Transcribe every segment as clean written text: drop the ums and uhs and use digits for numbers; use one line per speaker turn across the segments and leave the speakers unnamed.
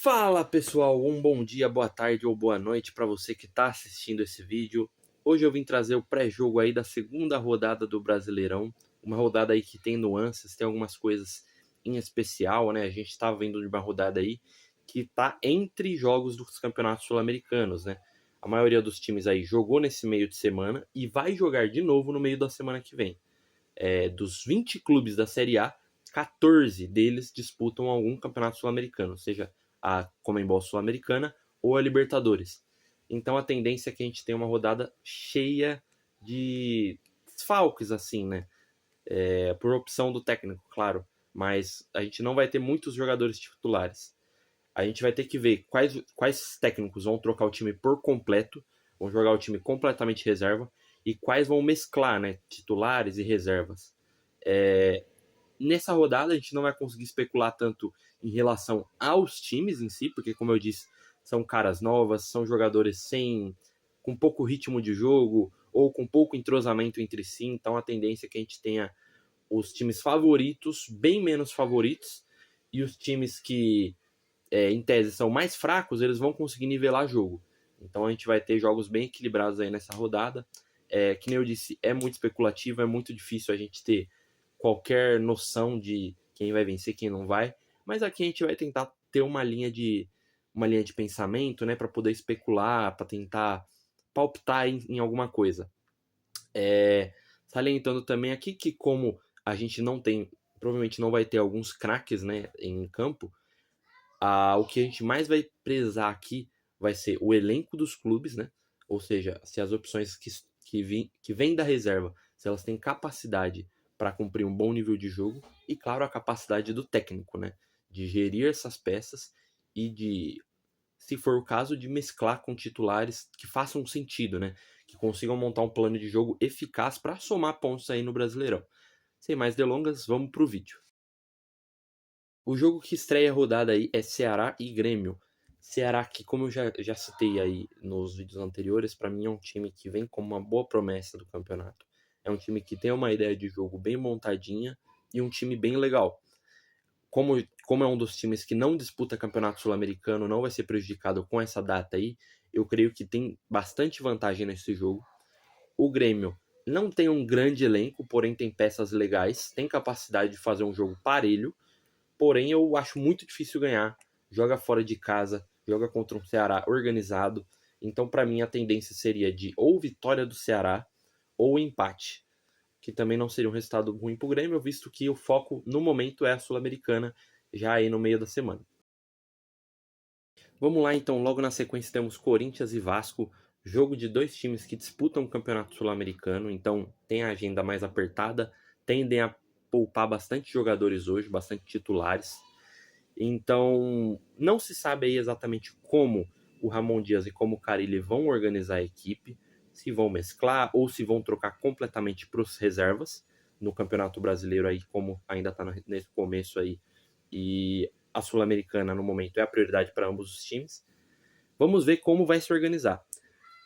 Fala pessoal, um bom dia, boa tarde ou boa noite para você que está assistindo esse vídeo. Hoje eu vim trazer o pré-jogo aí da segunda rodada do Brasileirão, uma rodada aí que tem nuances, tem algumas coisas em especial, né? A gente está vendo de uma rodada aí que está entre jogos dos campeonatos sul-americanos, né? A maioria dos times aí jogou nesse meio de semana e vai jogar de novo no meio da semana que vem. Dos 20 clubes da Série A, 14 deles disputam algum campeonato sul-americano, seja a Conmebol Sul-Americana ou a Libertadores. Então a tendência é que a gente tenha uma rodada cheia de desfalques, assim, né? Por opção do técnico, claro, mas a gente não vai ter muitos jogadores titulares. A gente vai ter que ver quais técnicos vão trocar o time por completo, vão jogar o time completamente reserva, e quais vão mesclar, né, titulares e reservas. Nessa rodada a gente não vai conseguir especular tanto em relação aos times em si, porque como eu disse, são caras novas, são jogadores com pouco ritmo de jogo ou com pouco entrosamento entre si, então a tendência é que a gente tenha os times favoritos bem menos favoritos e os times que em tese são mais fracos, eles vão conseguir nivelar jogo. Então a gente vai ter jogos bem equilibrados aí nessa rodada. Que nem eu disse, é muito especulativo, é muito difícil a gente ter qualquer noção de quem vai vencer, quem não vai. Mas aqui a gente vai tentar ter uma linha de pensamento, né, para poder especular, para tentar palpitar em alguma coisa. Salientando também aqui que como a gente não tem, provavelmente não vai ter alguns craques, né, em campo, o que a gente mais vai prezar aqui vai ser o elenco dos clubes, né? Ou seja, se as opções que vêm da reserva, se elas têm capacidade para cumprir um bom nível de jogo e, claro, a capacidade do técnico, né? De gerir essas peças e de, se for o caso, de mesclar com titulares que façam sentido, né? Que consigam montar um plano de jogo eficaz para somar pontos aí no Brasileirão. Sem mais delongas, vamos pro vídeo. O jogo que estreia a rodada aí é Ceará e Grêmio. Ceará que, como eu já citei aí nos vídeos anteriores, para mim é um time que vem como uma boa promessa do campeonato. É um time que tem uma ideia de jogo bem montadinha e um time bem legal. Como é um dos times que não disputa campeonato sul-americano, não vai ser prejudicado com essa data aí, eu creio que tem bastante vantagem nesse jogo. O Grêmio não tem um grande elenco, porém tem peças legais, tem capacidade de fazer um jogo parelho. Porém, eu acho muito difícil ganhar. Joga fora de casa, joga contra um Ceará organizado. Então, para mim, a tendência seria de ou vitória do Ceará ou empate, que também não seria um resultado ruim para o Grêmio, visto que o foco no momento é a Sul-Americana, já aí no meio da semana. Vamos lá, então, logo na sequência temos Corinthians e Vasco, jogo de dois times que disputam o Campeonato Sul-Americano, então tem a agenda mais apertada, tendem a poupar bastante jogadores hoje, bastante titulares. Então, não se sabe aí exatamente como o Ramon Dias e como o Carille vão organizar a equipe, se vão mesclar ou se vão trocar completamente para os reservas no Campeonato Brasileiro aí, como ainda está nesse começo aí, e a Sul-Americana no momento é a prioridade para ambos os times. Vamos ver como vai se organizar.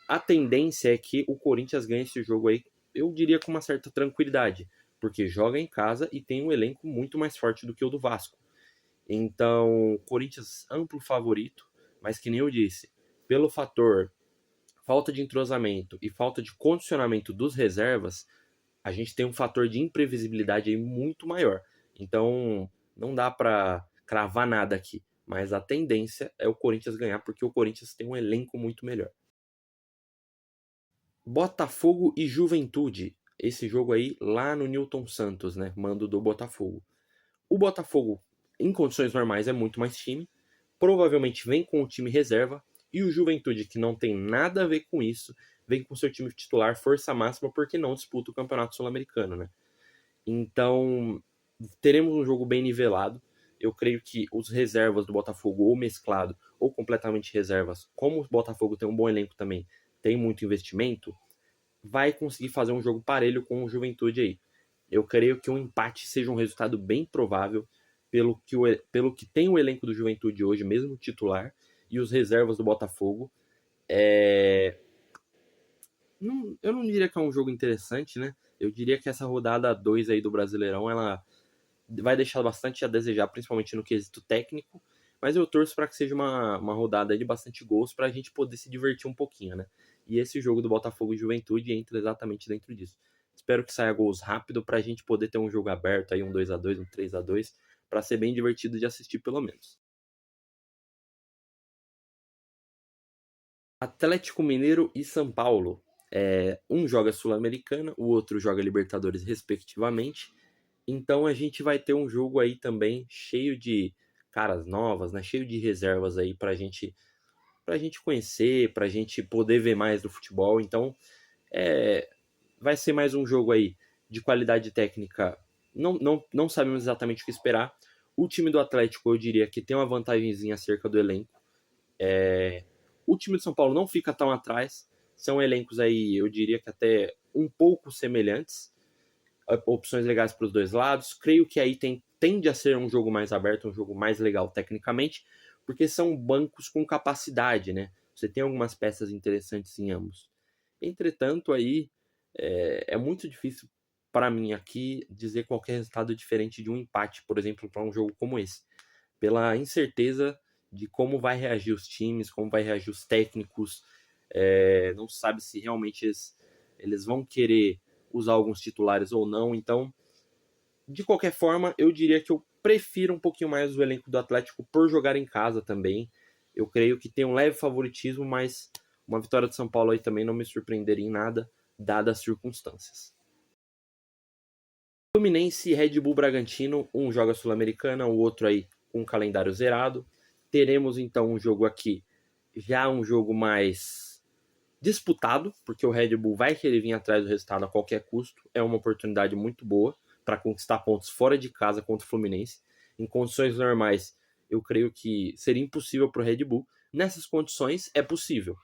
A tendência é que o Corinthians ganhe esse jogo aí, eu diria com uma certa tranquilidade, porque joga em casa e tem um elenco muito mais forte do que o do Vasco. Então, Corinthians amplo favorito, mas que nem eu disse, pelo fator falta de entrosamento e falta de condicionamento dos reservas, a gente tem um fator de imprevisibilidade aí muito maior. Então, não dá para cravar nada aqui, mas a tendência é o Corinthians ganhar porque o Corinthians tem um elenco muito melhor. Botafogo e Juventude. Esse jogo aí lá no Newton Santos, né? Mando do Botafogo. O Botafogo, em condições normais, é muito mais time. Provavelmente vem com o time reserva. E o Juventude, que não tem nada a ver com isso, vem com seu time titular força máxima porque não disputa o Campeonato Sul-Americano, né? Então, teremos um jogo bem nivelado. Eu creio que os reservas do Botafogo, ou mesclado, ou completamente reservas, como o Botafogo tem um bom elenco também, tem muito investimento, vai conseguir fazer um jogo parelho com o Juventude aí. Eu creio que um empate seja um resultado bem provável, pelo que tem o elenco do Juventude hoje, mesmo titular, e os reservas do Botafogo. Eu não diria que é um jogo interessante, né? Eu diria que essa rodada 2 aí do Brasileirão, ela vai deixar bastante a desejar, principalmente no quesito técnico, mas eu torço para que seja uma rodada de bastante gols para a gente poder se divertir um pouquinho, né? E esse jogo do Botafogo e Juventude entra exatamente dentro disso. Espero que saia gols rápido para a gente poder ter um jogo aberto aí, um 2-2, um 3-2, para ser bem divertido de assistir pelo menos. Atlético Mineiro e São Paulo. Um joga Sul-Americana, o outro joga Libertadores, respectivamente. Então a gente vai ter um jogo aí também cheio de caras novas, né? Cheio de reservas aí pra gente conhecer, pra gente poder ver mais do futebol. Então é, vai ser mais um jogo aí de qualidade técnica. Não sabemos exatamente o que esperar. O time do Atlético, eu diria que tem uma vantagemzinha acerca do elenco. O time de São Paulo não fica tão atrás. São elencos aí, eu diria que até um pouco semelhantes. Opções legais para os dois lados. Creio que aí tende a ser um jogo mais aberto, um jogo mais legal tecnicamente, porque são bancos com capacidade, né? Você tem algumas peças interessantes em ambos. Entretanto, aí é muito difícil para mim aqui dizer qualquer resultado diferente de um empate, por exemplo, para um jogo como esse, pela incerteza de como vai reagir os times, como vai reagir os técnicos. Não sabe se realmente eles vão querer usar alguns titulares ou não. Então, de qualquer forma, eu diria que eu prefiro um pouquinho mais o elenco do Atlético por jogar em casa também. Eu creio que tem um leve favoritismo, mas uma vitória de São Paulo aí também não me surpreenderia em nada, dadas as circunstâncias. Fluminense e Red Bull Bragantino, um joga Sul-Americana, o outro aí com um calendário zerado. Teremos então um jogo aqui, já um jogo mais disputado, porque o Red Bull vai querer vir atrás do resultado a qualquer custo. É uma oportunidade muito boa para conquistar pontos fora de casa contra o Fluminense. Em condições normais, eu creio que seria impossível para o Red Bull. Nessas condições, é possível.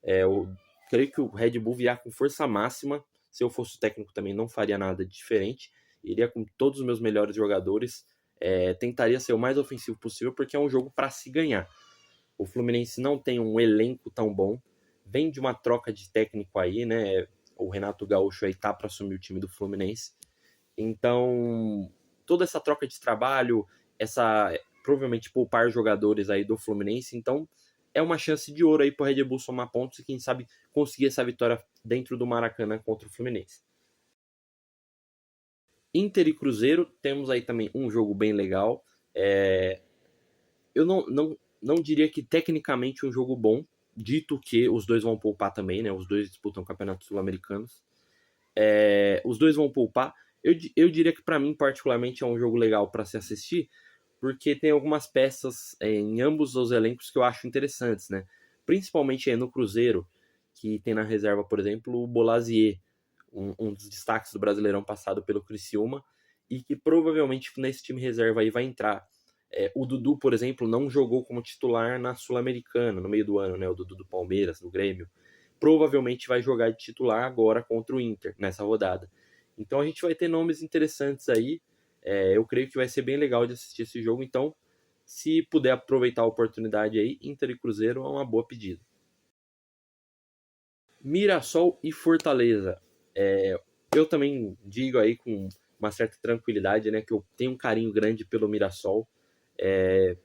Eu creio que o Red Bull virá com força máxima. Se eu fosse o técnico também não faria nada diferente. Iria com todos os meus melhores jogadores. Tentaria ser o mais ofensivo possível, porque é um jogo para se ganhar. O Fluminense não tem um elenco tão bom. Vem de uma troca de técnico aí, né? O Renato Gaúcho aí tá para assumir o time do Fluminense. Então, toda essa troca de trabalho, essa provavelmente poupar jogadores aí do Fluminense, então é uma chance de ouro aí pro Red Bull somar pontos e quem sabe conseguir essa vitória dentro do Maracanã contra o Fluminense. Inter e Cruzeiro, temos aí também um jogo bem legal. Eu não diria que tecnicamente um jogo bom, dito que os dois vão poupar também, né? Os dois disputam campeonatos sul-americanos. Os dois vão poupar. Eu diria que para mim, particularmente, é um jogo legal para se assistir, porque tem algumas peças em ambos os elencos que eu acho interessantes, né? Principalmente no Cruzeiro, que tem na reserva, por exemplo, o Bolazier, um dos destaques do Brasileirão passado pelo Criciúma, e que provavelmente nesse time reserva aí vai entrar. O Dudu, por exemplo, não jogou como titular na Sul-Americana no meio do ano, né? O Dudu do Palmeiras, do Grêmio. Provavelmente vai jogar de titular agora contra o Inter, nessa rodada. Então a gente vai ter nomes interessantes aí. Eu creio que vai ser bem legal de assistir esse jogo. Então, se puder aproveitar a oportunidade aí, Inter e Cruzeiro é uma boa pedida. Mirassol e Fortaleza. Eu também digo aí com uma certa tranquilidade, né, que eu tenho um carinho grande pelo Mirassol. É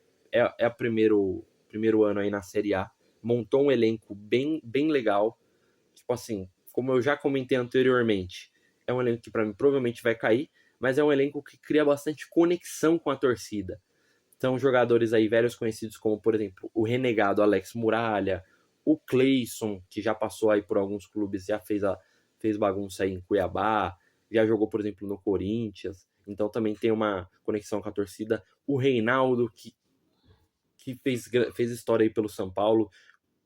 o primeiro ano aí na Série A. Montou um elenco bem legal. Tipo assim, como eu já comentei anteriormente, é um elenco que para mim provavelmente vai cair, mas é um elenco que cria bastante conexão com a torcida. São jogadores aí velhos conhecidos como, por exemplo, o renegado Alex Muralha, o Cleison, que já passou aí por alguns clubes, já fez bagunça aí em Cuiabá, já jogou, por exemplo, no Corinthians, então também tem uma conexão com a torcida. O Reinaldo, que fez história aí pelo São Paulo,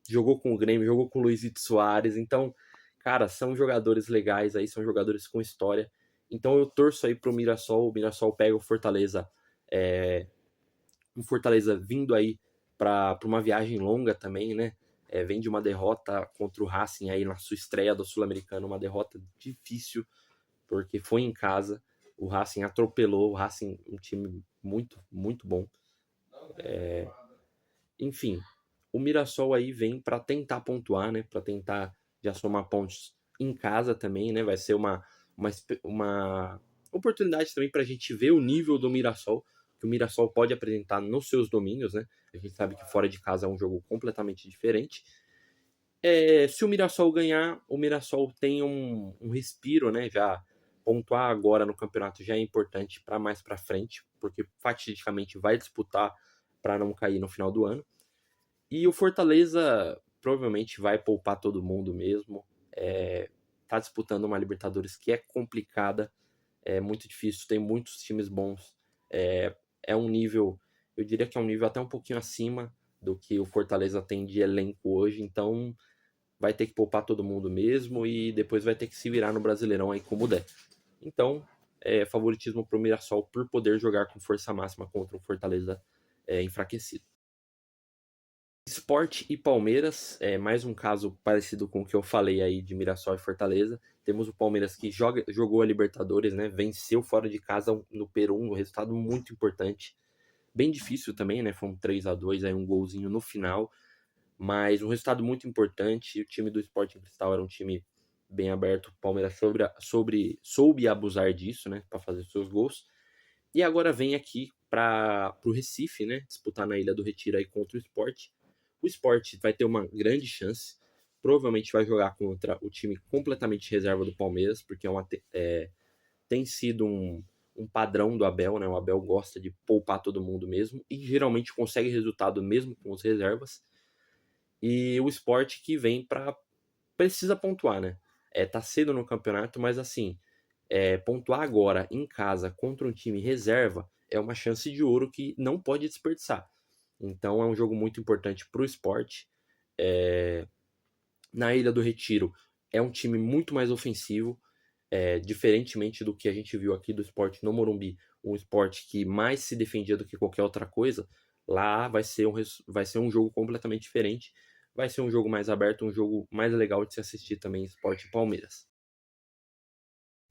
jogou com o Grêmio, jogou com o Luizito Soares, então, cara, são jogadores legais aí, são jogadores com história. Então eu torço aí pro Mirassol, o Mirassol pega o Fortaleza, vindo aí para uma viagem longa também, né? Vem de uma derrota contra o Racing aí na sua estreia do Sul-Americano, uma derrota difícil, porque foi em casa, o Racing atropelou, o Racing um time muito bom. Enfim, o Mirassol aí vem para tentar pontuar, né? Para tentar já somar pontos em casa também, né? Vai ser uma oportunidade também para a gente ver o nível do Mirassol, que o Mirassol pode apresentar nos seus domínios, né? A gente sabe que fora de casa é um jogo completamente diferente. Se o Mirassol ganhar, o Mirassol tem um respiro, né? Já pontuar agora no campeonato já é importante para mais para frente, porque fatidicamente vai disputar para não cair no final do ano. E o Fortaleza provavelmente vai poupar todo mundo mesmo. Tá disputando uma Libertadores que é complicada, é muito difícil, tem muitos times bons. É um nível, eu diria que é um nível até um pouquinho acima do que o Fortaleza tem de elenco hoje, então vai ter que poupar todo mundo mesmo e depois vai ter que se virar no Brasileirão aí como der. Então, favoritismo para o Mirassol por poder jogar com força máxima contra o Fortaleza enfraquecido. Sport e Palmeiras, mais um caso parecido com o que eu falei aí de Mirassol e Fortaleza. Temos o Palmeiras que jogou a Libertadores, né? Venceu fora de casa no Peru, um resultado muito importante. Bem difícil também, né? Foi um 3-2, aí um golzinho no final. Mas um resultado muito importante. O time do Sporting Cristal era um time bem aberto. O Palmeiras soube abusar disso, né? Para fazer seus gols. E agora vem aqui para o Recife, né? Disputar na Ilha do Retiro aí contra o Sport. O Sport vai ter uma grande chance. Provavelmente vai jogar contra o time completamente reserva do Palmeiras, porque tem sido um padrão do Abel, né? O Abel gosta de poupar todo mundo mesmo e geralmente consegue resultado mesmo com as reservas. E o Sport que vem precisa pontuar, né? Tá cedo no campeonato, mas assim, pontuar agora em casa contra um time reserva é uma chance de ouro que não pode desperdiçar. Então é um jogo muito importante para o Sport. Na Ilha do Retiro é um time muito mais ofensivo, diferentemente do que a gente viu aqui do Sport no Morumbi, um Sport que mais se defendia do que qualquer outra coisa. Lá vai ser um jogo completamente diferente. Vai ser um jogo mais aberto, um jogo mais legal de se assistir também, Sport e Palmeiras.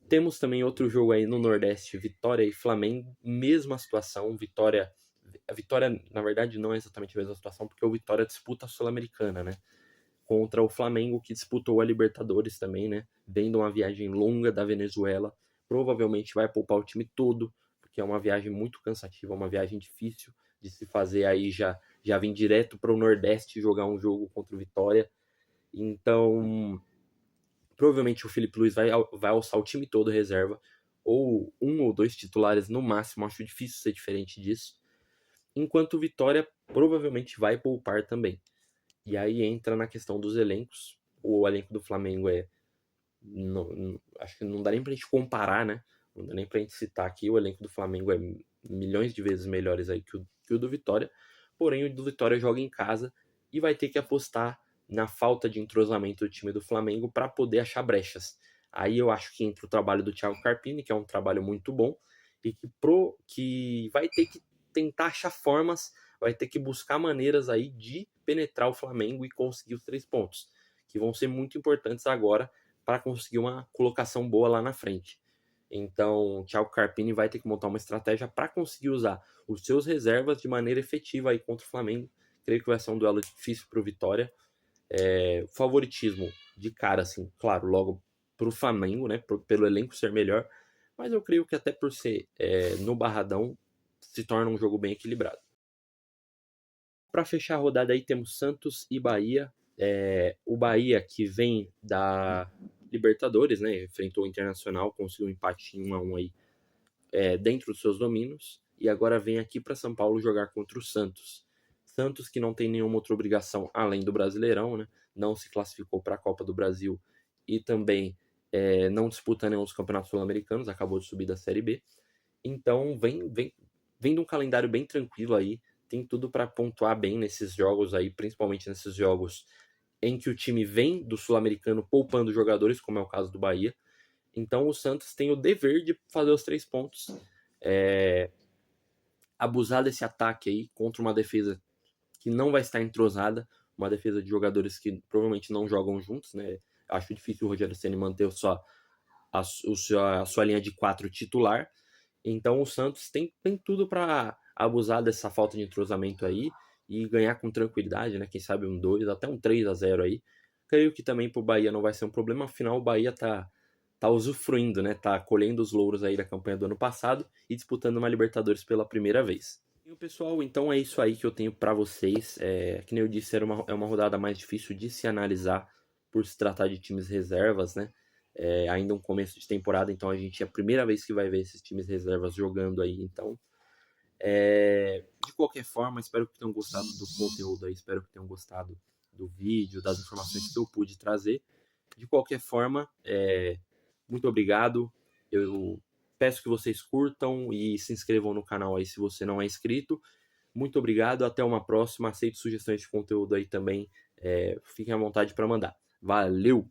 Temos também outro jogo aí no Nordeste, Vitória e Flamengo, mesma situação, a Vitória, na verdade, não é exatamente a mesma situação, porque o Vitória disputa a Sul-Americana, né? Contra o Flamengo, que disputou a Libertadores também, né? Vem de uma viagem longa da Venezuela, provavelmente vai poupar o time todo, porque é uma viagem muito cansativa, uma viagem difícil de se fazer aí, já vem direto para o Nordeste jogar um jogo contra o Vitória. Então, provavelmente o Felipe Luiz vai alçar o time todo reserva, ou um ou dois titulares no máximo, acho difícil ser diferente disso. Enquanto o Vitória provavelmente vai poupar também. E aí entra na questão dos elencos. O elenco do Flamengo acho que não dá nem pra gente comparar, né? Não dá nem pra gente citar aqui. O elenco do Flamengo é milhões de vezes melhores aí que o do Vitória. Porém, o do Vitória joga em casa e vai ter que apostar na falta de entrosamento do time do Flamengo para poder achar brechas. Aí eu acho que entra o trabalho do Thiago Carpini, que é um trabalho muito bom, e que vai ter que tentar achar formas, vai ter que buscar maneiras aí de penetrar o Flamengo e conseguir os 3 pontos, que vão ser muito importantes agora para conseguir uma colocação boa lá na frente. Então, o Thiago Carpini vai ter que montar uma estratégia para conseguir usar os seus reservas de maneira efetiva aí contra o Flamengo. Creio que vai ser um duelo difícil para o Vitória. Favoritismo de cara, assim, claro, logo para o Flamengo, né? Pelo elenco ser melhor. Mas eu creio que até por ser no Barradão, se torna um jogo bem equilibrado. Para fechar a rodada aí temos Santos e Bahia. O Bahia que vem da Libertadores, né? Enfrentou o Internacional, conseguiu um empate em 1-1 aí dentro dos seus domínios. E agora vem aqui para São Paulo jogar contra o Santos. Santos que não tem nenhuma outra obrigação além do Brasileirão, né? Não se classificou para a Copa do Brasil e também não disputa nenhum dos campeonatos sul-americanos, acabou de subir da Série B. Então vem de um calendário bem tranquilo aí, tem tudo para pontuar bem nesses jogos aí, principalmente nesses jogos em que o time vem do Sul-Americano poupando jogadores, como é o caso do Bahia. Então o Santos tem o dever de fazer os 3 pontos, abusar desse ataque aí contra uma defesa que não vai estar entrosada, uma defesa de jogadores que provavelmente não jogam juntos, né? Acho difícil o Rogério Ceni manter a sua linha de 4 titular. Então o Santos tem tudo para abusar dessa falta de entrosamento aí e ganhar com tranquilidade, né? Quem sabe um 2, até um 3-0 aí. Creio que também pro Bahia não vai ser um problema, afinal o Bahia tá tá usufruindo, né? Tá colhendo os louros aí da campanha do ano passado e disputando uma Libertadores pela primeira vez. E pessoal, então é isso aí que eu tenho para vocês. Que nem eu disse, é uma rodada mais difícil de se analisar por se tratar de times reservas, né? Ainda um começo de temporada, então a gente é a primeira vez que vai ver esses times reservas jogando aí, então. De qualquer forma, espero que tenham gostado do conteúdo aí, espero que tenham gostado do vídeo, das informações que eu pude trazer. De qualquer forma, muito obrigado. Eu peço que vocês curtam e se inscrevam no canal aí se você não é inscrito. Muito obrigado, até uma próxima. Aceito sugestões de conteúdo aí também. Fiquem à vontade para mandar. Valeu!